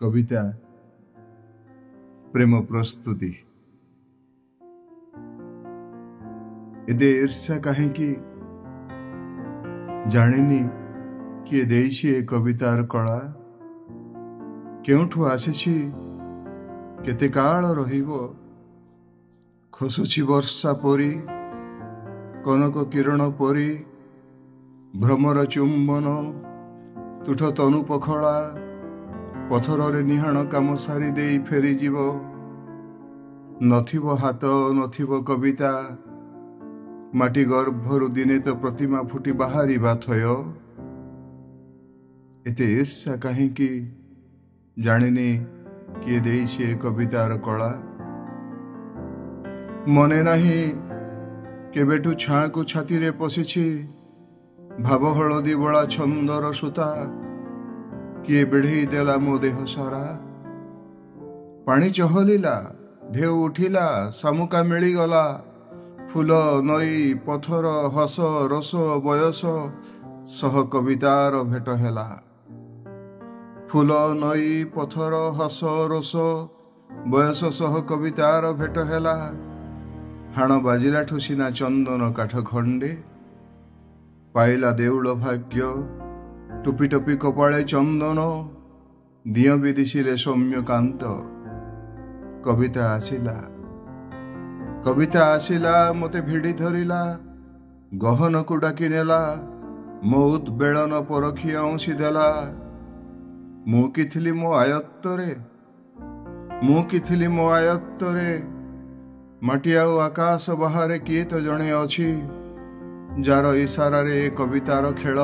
कविता प्रेम प्रस्तुति। एदे ईर्ष्या कहीं जानिनी किए देइछि ए कवितार कला केउठु आसिछि केते काल रहिबो खसुछि वर्षा परी कनक किरण परी भ्रमर चुंबन तुठ तनु पखला पथर रे निहाण काम सारी दे फेरी जीव नथिबो हाथ नथिबो कविता माटी गर्भरु दिने तो प्रतिमा फुटी बाहरी बाथय एते ईर्ष्या कहीं जानिनी किए देइछि ए कवितार कला मने नाही केबेठु छाँ को छाती रे पशिछि भाव हलदी बड़ा छंदर सूता किए बेढ़ई देला मो देह सारा पानी चहलिला ढेउ उठिला सामुका मिलीगला फूल नई पथर हस रस बयस सह कवितार भेट हेला फूल नई पथर हस रस बयस सह कवितार भेट हेला हाण बाजिला ठुसिना चंदन काठ खंडे पाइला देउल भाग्य टुपी टुपी कपाळे चंदन दिय विदिशिले सौम्यकांत कविता आसिला मते भिड़ी धरिला गहन को डाकी नेला मो उद्बेलन परखी औंसी देला मु किथिली मो आयत्तरे माटी आउ आकाश बाहरे किए तो जणे अछि जार इशारा रे कवितार खेल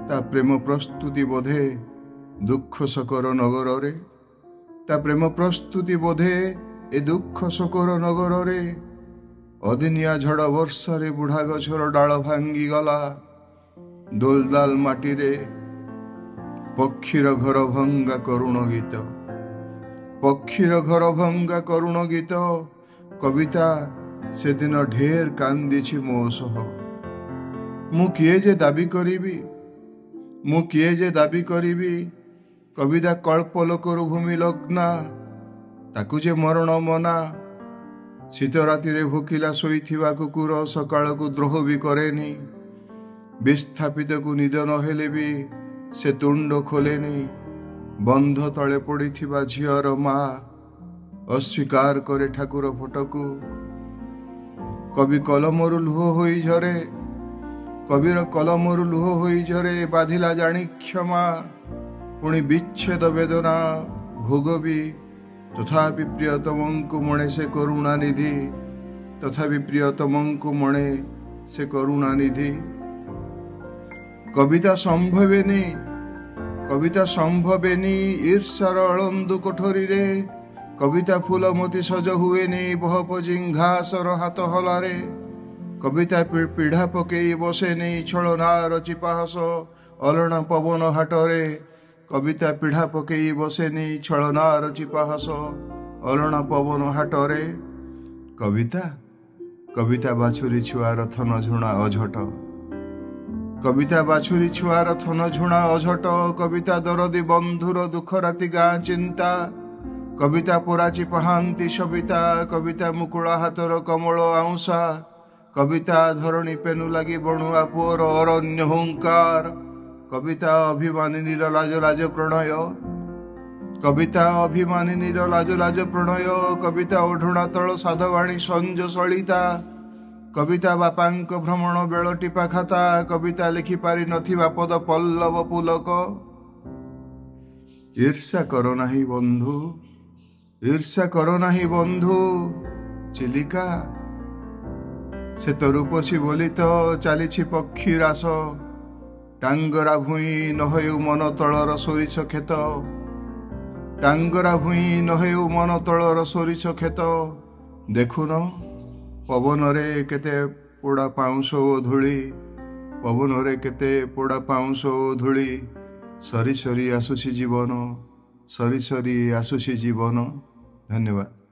ता प्रेम प्रस्तुति बोधे दुख शोकर नगर रे ता प्रेम प्रस्तुति बोधे ए दुख शोकर नगर रे अदिनिया झड़ वर्षा रे बुढ़ा गछर डाल भांगी गला दोलदाल माटी रे पक्षीर घर भंगा करुण गीत कविता से दिन ढेर कांदी मो सह मु किए जे दाबी करीबी कविता कल्पलोकर भूमि लग्ना ताकू जे मरण मना शीत राति रे भोकिला शोइथिबा कुकुर सकाळ को द्रोह भी करेनी विस्थापित को निद नहेले भी से तुंड खोलेनी बंध तले पड़िथिबा झियर मा अस्वीकार करे ठाकुर फोटकू कवि कलमरु लुह होई झरे कविर कलमरु लुह होई झरे बाधिला जानी क्षमा पुणी विच्छेद वेदना भोगबी तथापि प्रियतमंकु मणे से करुणा निधि कविता संभवेनी ईर्ष्यार अलंदु कोठरी रे कविता फूल मोती सज हुएनी बहप जिंघासर हाथ हलारे कविता पीढ़ा पकई बसेनी छलनार चिपाहस अलना पवन हाटरे कविता पीढ़ा पकई बसेनी छलनार चिपाहस अलना पवन हाटरे कविता बाछुरी छुआर थन झुणा अझट कविता बाछुरी छुआर थन झुणा अझट कविता दरदी बंधुर दुख राति गाँ चिंता कविता पोराची पहांती सविता कविता मुकुला हाथर कमल आउंसा कविता धरणी पेनु लगी बणुआ पुअर अरण्य हुंकार कविता अभिमानिनीर लाज प्रणय कविता ओढ़ुणा तल साधवाणी संज सलिता कविता बापांक भ्रमण बेल टिपा खाता कविता लिखि पारि नथिबा पद पल्लव पुलक ईर्ष्या करो नाही बंधु चिलिका से तो रूपसी बोली तो चली पक्षी रास टांगरा भूई नहेउ मन तलर सोरिष खेत देखुन पवन रे केते पोड़ा पाउंस धूली सरी सरी आसुसी जीवन धन्यवाद।